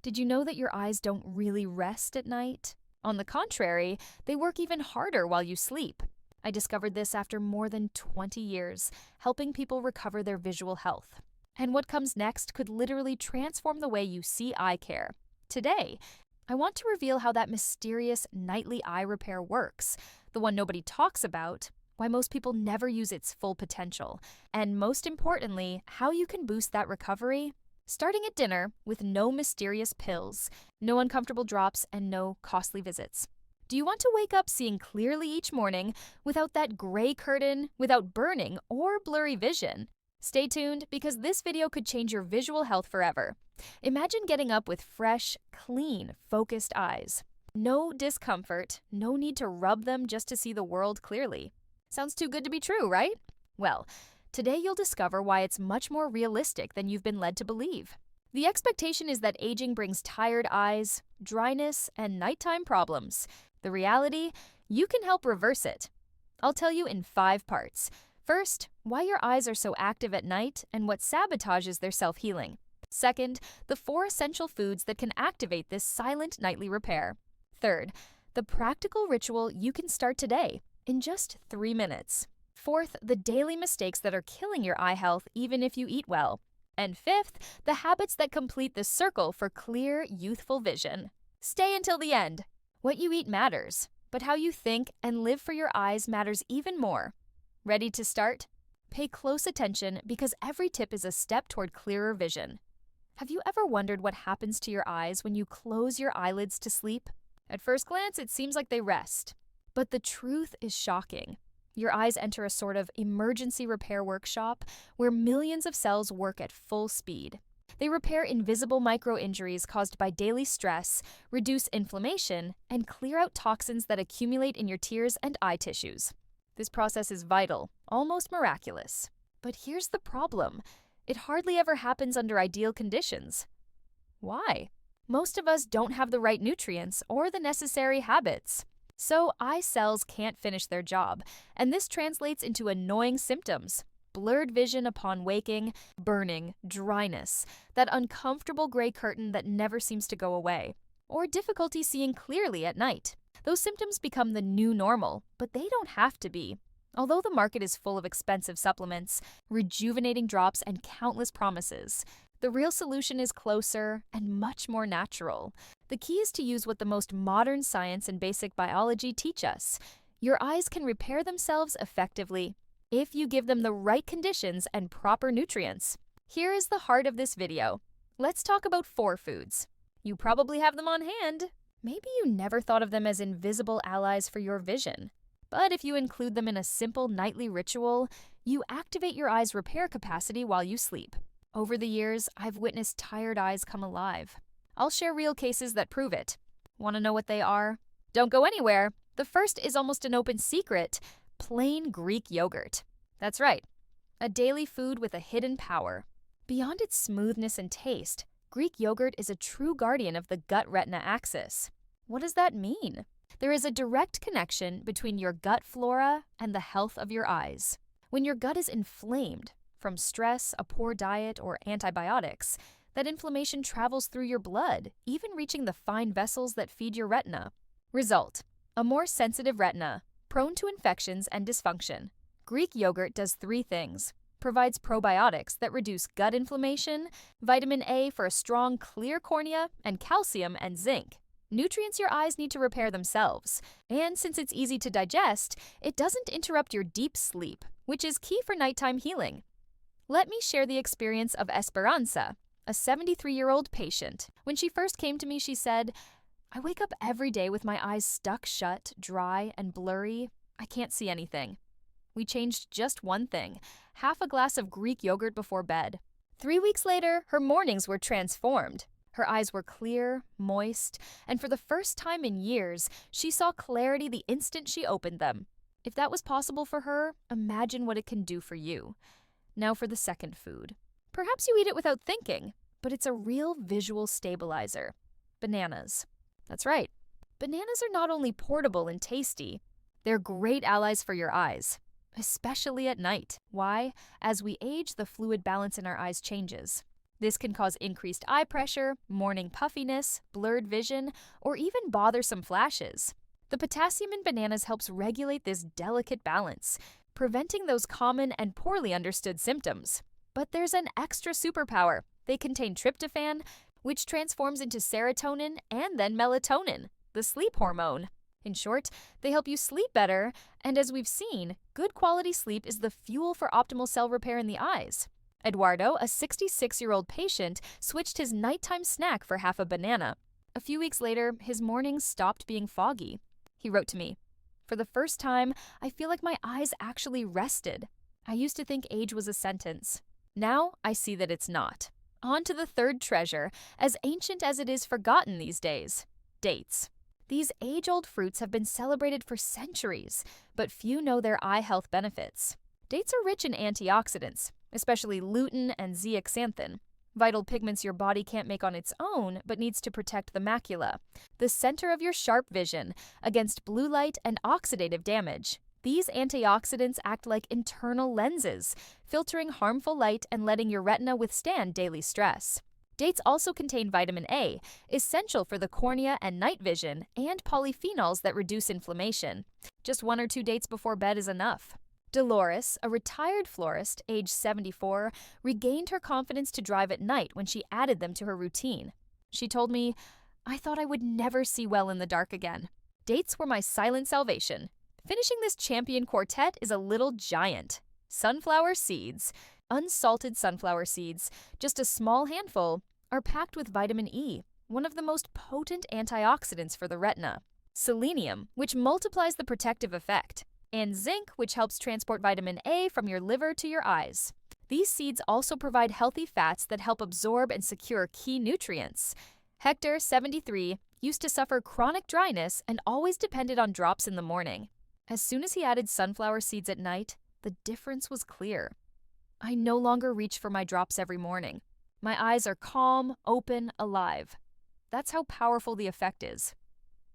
Did you know that your eyes don't really rest at night? On the contrary, they work even harder while you sleep. I discovered this after more than 20 years, helping people recover their visual health. And what comes next could literally transform the way you see eye care. Today, I want to reveal how that mysterious nightly eye repair works, the one nobody talks about, why most people never use its full potential, and most importantly, how you can boost that recovery starting at dinner with no mysterious pills, no uncomfortable drops, and no costly visits. Do you want to wake up seeing clearly each morning without that gray curtain, without burning or blurry vision? Stay tuned because this video could change your visual health forever. Imagine getting up with fresh, clean, focused eyes. No discomfort, no need to rub them just to see the world clearly. Sounds too good to be true, right? Well, today you'll discover why it's much more realistic than you've been led to believe. The expectation is that aging brings tired eyes, dryness, and nighttime problems. The reality, you can help reverse it. I'll tell you in 5 parts. First, why your eyes are so active at night and what sabotages their self-healing. Second, the 4 essential foods that can activate this silent nightly repair. Third, the practical ritual you can start today in just 3 minutes. Fourth, the daily mistakes that are killing your eye health even if you eat well. And fifth, the habits that complete the circle for clear, youthful vision. Stay until the end. What you eat matters, but how you think and live for your eyes matters even more. Ready to start? Pay close attention because every tip is a step toward clearer vision. Have you ever wondered what happens to your eyes when you close your eyelids to sleep? At first glance, it seems like they rest. But the truth is shocking. Your eyes enter a sort of emergency repair workshop where millions of cells work at full speed. They repair invisible micro-injuries caused by daily stress, reduce inflammation, and clear out toxins that accumulate in your tears and eye tissues. This process is vital, almost miraculous. But here's the problem. It hardly ever happens under ideal conditions. Why? Most of us don't have the right nutrients or the necessary habits. So eye cells can't finish their job, and this translates into annoying symptoms. Blurred vision upon waking, burning, dryness, that uncomfortable gray curtain that never seems to go away, or difficulty seeing clearly at night. Those symptoms become the new normal, but they don't have to be. Although the market is full of expensive supplements, rejuvenating drops, and countless promises, the real solution is closer and much more natural. The key is to use what the most modern science and basic biology teach us. Your eyes can repair themselves effectively if you give them the right conditions and proper nutrients. Here is the heart of this video. Let's talk about 4 foods. You probably have them on hand. Maybe you never thought of them as invisible allies for your vision. But if you include them in a simple nightly ritual, you activate your eye's repair capacity while you sleep. Over the years, I've witnessed tired eyes come alive. I'll share real cases that prove it. Want to know what they are? Don't go anywhere. The first is almost an open secret: plain Greek yogurt. That's right, a daily food with a hidden power. Beyond its smoothness and taste, Greek yogurt is a true guardian of the gut-retina axis. What does that mean? There is a direct connection between your gut flora and the health of your eyes. When your gut is inflamed, from stress, a poor diet, or antibiotics, that inflammation travels through your blood, even reaching the fine vessels that feed your retina. Result: a more sensitive retina, prone to infections and dysfunction. Greek yogurt does 3 things. Provides probiotics that reduce gut inflammation, vitamin A for a strong, clear cornea, and calcium and zinc. Nutrients your eyes need to repair themselves. And since it's easy to digest, it doesn't interrupt your deep sleep, which is key for nighttime healing. Let me share the experience of Esperanza, a 73-year-old patient. When she first came to me, she said, "I wake up every day with my eyes stuck shut, dry, and blurry. I can't see anything." We changed just one thing: half a glass of Greek yogurt before bed. 3 weeks later, her mornings were transformed. Her eyes were clear, moist, and for the first time in years, she saw clarity the instant she opened them. If that was possible for her, imagine what it can do for you. Now for the second food. Perhaps you eat it without thinking, but it's a real visual stabilizer: bananas. That's right. Bananas are not only portable and tasty, they're great allies for your eyes, especially at night. Why? As we age, the fluid balance in our eyes changes. This can cause increased eye pressure, morning puffiness, blurred vision, or even bothersome flashes. The potassium in bananas helps regulate this delicate balance, preventing those common and poorly understood symptoms. But there's an extra superpower. They contain tryptophan, which transforms into serotonin and then melatonin, the sleep hormone. In short, they help you sleep better, and as we've seen, good quality sleep is the fuel for optimal cell repair in the eyes. Eduardo, a 66-year-old patient, switched his nighttime snack for half a banana. A few weeks later, his mornings stopped being foggy. He wrote to me, "For the first time, I feel like my eyes actually rested. I used to think age was a sentence. Now, I see that it's not." On to the third treasure, as ancient as it is forgotten these days: dates. These age-old fruits have been celebrated for centuries, but few know their eye health benefits. Dates are rich in antioxidants, especially lutein and zeaxanthin, vital pigments your body can't make on its own but needs to protect the macula, the center of your sharp vision, against blue light and oxidative damage. These antioxidants act like internal lenses, filtering harmful light and letting your retina withstand daily stress. Dates also contain vitamin A, essential for the cornea and night vision, and polyphenols that reduce inflammation. Just 1 or 2 dates before bed is enough. Dolores, a retired florist, age 74, regained her confidence to drive at night when she added them to her routine. She told me, "I thought I would never see well in the dark again. Dates were my silent salvation." Finishing this champion quartet is a little giant. Sunflower seeds. Unsalted sunflower seeds, just a small handful, are packed with vitamin E, one of the most potent antioxidants for the retina, selenium, which multiplies the protective effect, and zinc, which helps transport vitamin A from your liver to your eyes. These seeds also provide healthy fats that help absorb and secure key nutrients. Hector, 73, used to suffer chronic dryness and always depended on drops in the morning. As soon as he added sunflower seeds at night, the difference was clear. "I no longer reach for my drops every morning. My eyes are calm, open, alive." That's how powerful the effect is.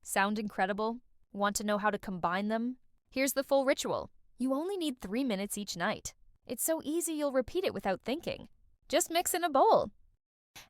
Sound incredible? Want to know how to combine them? Here's the full ritual. You only need 3 minutes each night. It's so easy you'll repeat it without thinking. Just mix in a bowl.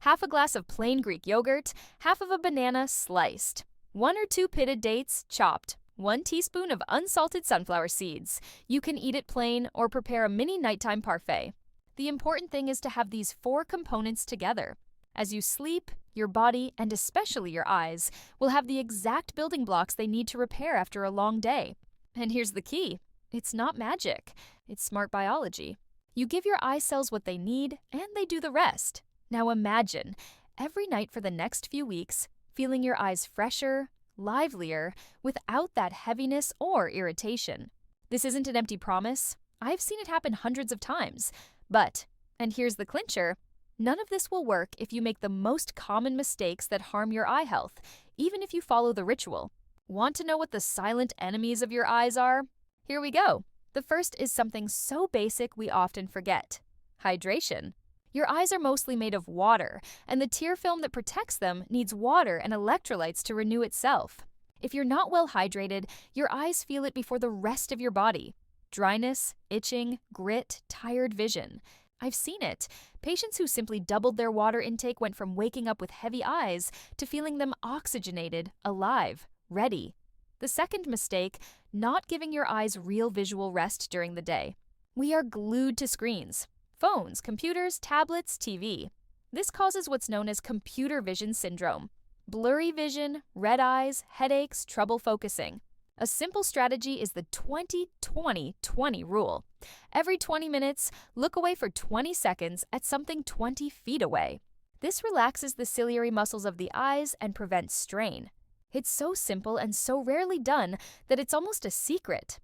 Half a glass of plain Greek yogurt, half of a banana sliced, 1 or 2 pitted dates chopped, 1 teaspoon of unsalted sunflower seeds. You can eat it plain or prepare a mini nighttime parfait. The important thing is to have these 4 components together. As you sleep, your body, and especially your eyes, will have the exact building blocks they need to repair after a long day. And here's the key. It's not magic. It's smart biology. You give your eye cells what they need, and they do the rest. Now imagine, every night for the next few weeks, feeling your eyes fresher, livelier, without that heaviness or irritation. This isn't an empty promise. I've seen it happen hundreds of times. But, and here's the clincher, none of this will work if you make the most common mistakes that harm your eye health, even if you follow the ritual. Want to know what the silent enemies of your eyes are? Here we go. The first is something so basic we often forget: hydration. Your eyes are mostly made of water, and the tear film that protects them needs water and electrolytes to renew itself. If you're not well hydrated, your eyes feel it before the rest of your body. Dryness, itching, grit, tired vision. I've seen it. Patients who simply doubled their water intake went from waking up with heavy eyes to feeling them oxygenated, alive, ready. The second mistake, not giving your eyes real visual rest during the day. We are glued to screens. Phones, computers, tablets, TV. This causes what's known as computer vision syndrome. Blurry vision, red eyes, headaches, trouble focusing. A simple strategy is the 20-20-20 rule. Every 20 minutes, look away for 20 seconds at something 20 feet away. This relaxes the ciliary muscles of the eyes and prevents strain. It's so simple and so rarely done that it's almost a secret.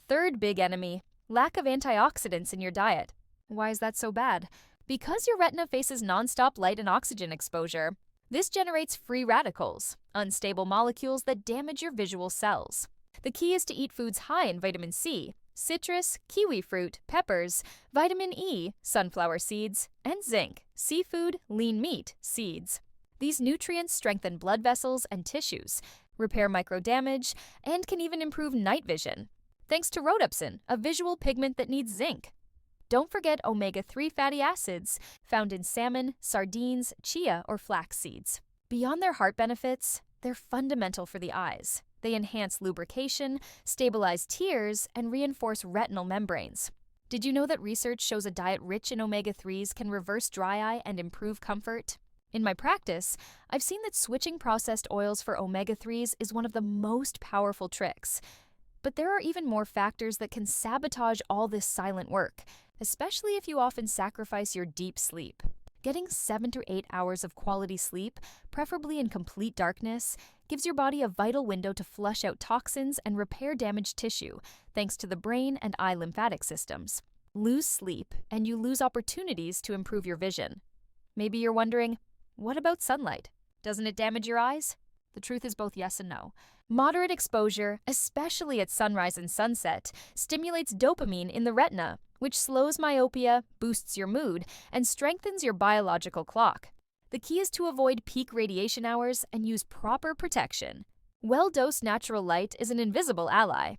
Third big enemy, lack of antioxidants in your diet. Why is that so bad? Because your retina faces nonstop light and oxygen exposure. This generates free radicals, unstable molecules that damage your visual cells. The key is to eat foods high in vitamin C, citrus, kiwi fruit, peppers, vitamin E, sunflower seeds, and zinc, seafood, lean meat, seeds. These nutrients strengthen blood vessels and tissues, repair microdamage, and can even improve night vision. Thanks to rhodopsin, a visual pigment that needs zinc. Don't forget omega-3 fatty acids, found in salmon, sardines, chia, or flax seeds. Beyond their heart benefits, they're fundamental for the eyes. They enhance lubrication, stabilize tears, and reinforce retinal membranes. Did you know that research shows a diet rich in omega-3s can reverse dry eye and improve comfort? In my practice, I've seen that switching processed oils for omega-3s is one of the most powerful tricks. But there are even more factors that can sabotage all this silent work, especially if you often sacrifice your deep sleep. Getting 7 to 8 hours of quality sleep, preferably in complete darkness, gives your body a vital window to flush out toxins and repair damaged tissue, thanks to the brain and eye lymphatic systems. Lose sleep, and you lose opportunities to improve your vision. Maybe you're wondering, what about sunlight? Doesn't it damage your eyes? The truth is both yes and no. Moderate exposure, especially at sunrise and sunset, stimulates dopamine in the retina, which slows myopia, boosts your mood, and strengthens your biological clock. The key is to avoid peak radiation hours and use proper protection. Well-dosed natural light is an invisible ally.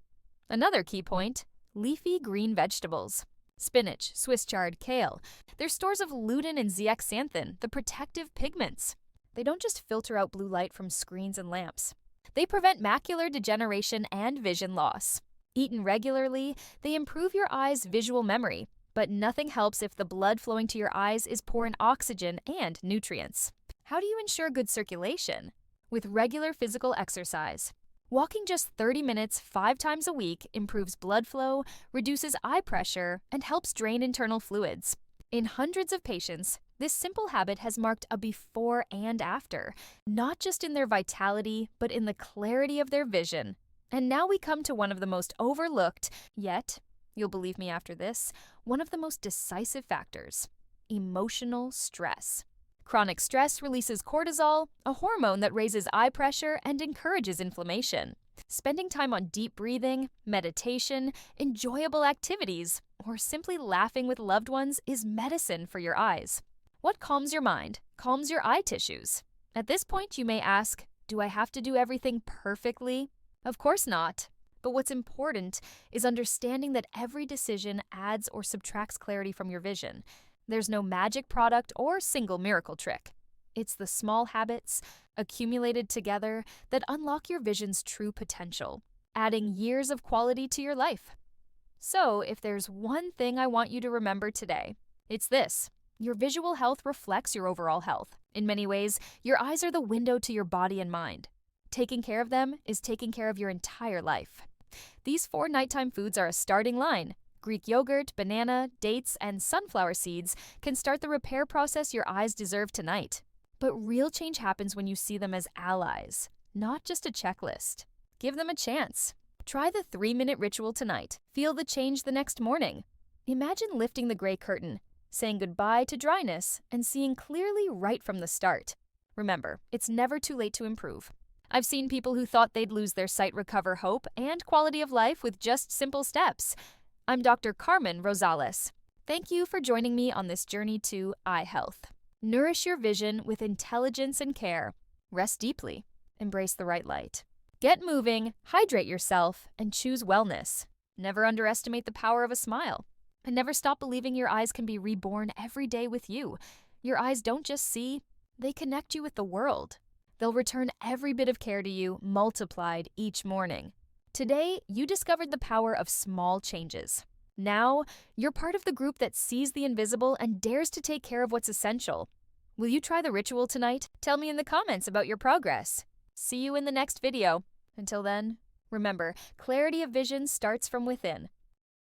Another key point, leafy green vegetables. Spinach, Swiss chard, kale. They're stores of lutein and zeaxanthin, the protective pigments. They don't just filter out blue light from screens and lamps. They prevent macular degeneration and vision loss. Eaten regularly, they improve your eye's visual memory, but nothing helps if the blood flowing to your eyes is poor in oxygen and nutrients. How do you ensure good circulation? With regular physical exercise. Walking just 30 minutes 5 times a week improves blood flow, reduces eye pressure, and helps drain internal fluids. In hundreds of patients, this simple habit has marked a before and after, not just in their vitality, but in the clarity of their vision. And now we come to one of the most overlooked, yet, you'll believe me after this, one of the most decisive factors: emotional stress. Chronic stress releases cortisol, a hormone that raises eye pressure and encourages inflammation. Spending time on deep breathing, meditation, enjoyable activities, or simply laughing with loved ones is medicine for your eyes. What calms your mind, calms your eye tissues. At this point, you may ask, do I have to do everything perfectly? Of course not. But what's important is understanding that every decision adds or subtracts clarity from your vision. There's no magic product or single miracle trick. It's the small habits, accumulated together, that unlock your vision's true potential, adding years of quality to your life. So, if there's one thing I want you to remember today, it's this: your visual health reflects your overall health. In many ways, your eyes are the window to your body and mind. Taking care of them is taking care of your entire life. These 4 nighttime foods are a starting line. Greek yogurt, banana, dates, and sunflower seeds can start the repair process your eyes deserve tonight. But real change happens when you see them as allies, not just a checklist. Give them a chance. Try the 3-minute ritual tonight. Feel the change the next morning. Imagine lifting the gray curtain, saying goodbye to dryness, and seeing clearly right from the start. Remember, it's never too late to improve. I've seen people who thought they'd lose their sight recover hope and quality of life with just simple steps. I'm Dr. Carmen Rosales. Thank you for joining me on this journey to eye health. Nourish your vision with intelligence and care. Rest deeply. Embrace the right light. Get moving, hydrate yourself, and choose wellness. Never underestimate the power of a smile. And never stop believing your eyes can be reborn every day with you. Your eyes don't just see, they connect you with the world. They'll return every bit of care to you, multiplied each morning. Today, you discovered the power of small changes. Now, you're part of the group that sees the invisible and dares to take care of what's essential. Will you try the ritual tonight? Tell me in the comments about your progress. See you in the next video. Until then, remember, clarity of vision starts from within.